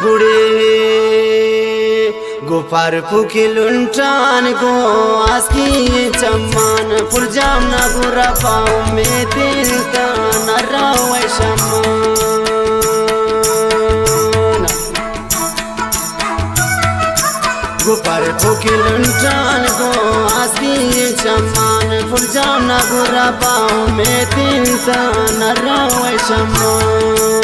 गुड़े गोपार पुकिलुंटान गो आस्की चम्मान पुलजाम ना गुरा पाओ में दिल का नरा वैशमान गोपार पुकिलुंटान गो आस्की चम्मान पुलजाम ना गुरा पाओ में दिल का नरा वैशमान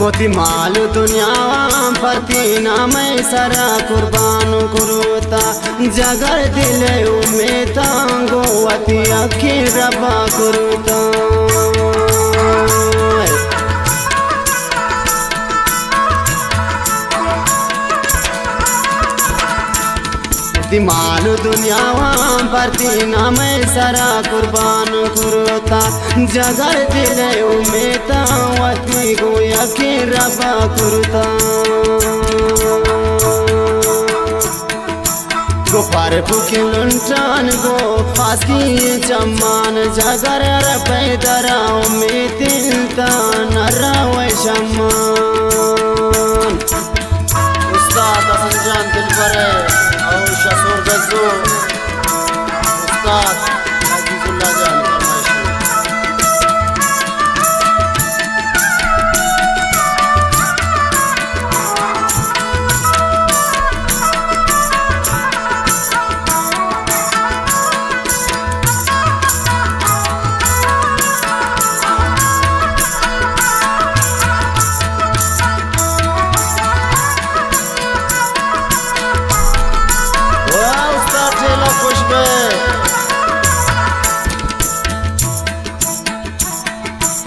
मोती मालू दुनिया पति नाम सरा कुर्बान कुरुता जगर दिल उमेद गोवती अखी रबा कुरुता मालू दुनिया भरती नाम सरा कुर्बान कुरुता जगर दिल उमेद वती गोया के रबा कुरुता गोपार पुकिलुंटान गो फास्की चम्मान जगर पैदरा उमेद दिलता नरा वैशमान उस्ताद संजान दिल पर और शसूर गज़ो उस्ताद अजीजुल्लाह जान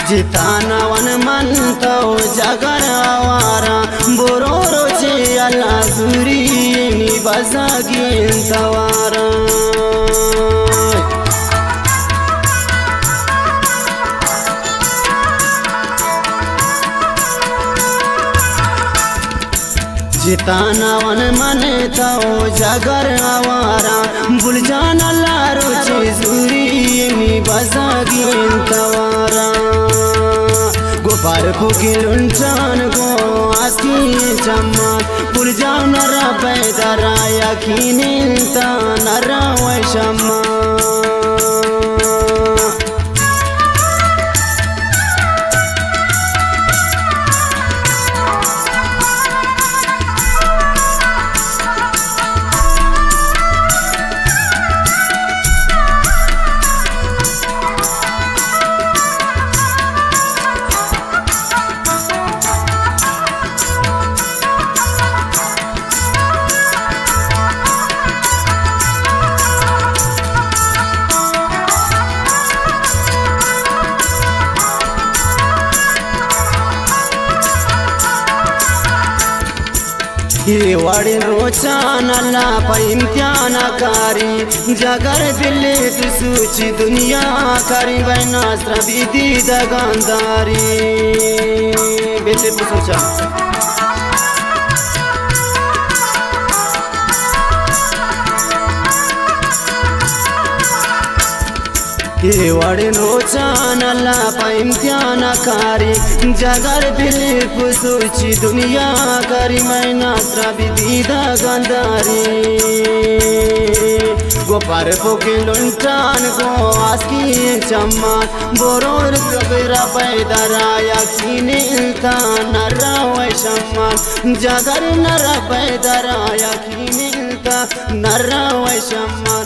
जिताना वन मन तो जगर आवारा बोरो रोचे अल्लाह सूरी नी बसा गिन तवारा जिताना वन मन तो जगर आवारा भूल जाना लारो छे सूरी नी बसा गिन तवारा गोपार पुकिलुंटान गो आस्की चम्मान पुलजाम नरा पैदरा यकीनिलता नरा वैशमान ये वाड़ी रोचान अल्लाह पर इम्तिहान कारी जगर दिल्ली सूची दुनिया करी बना श्रबिदी दगानदारी बेटे सोचा ये वाड़ी रोचान अल्लाह पर इम्तिहान कारी जगर दिलीप सूची दुनिया करी मैना श्रबिदी दगानदारी गोपार पुकिलुंटान गो आस्की चम्मान बोरोर कबीरा पैदरा यकीनिलता नरा वैशमान जगर नरा पैदरा यकीनिलता नरा वैशमान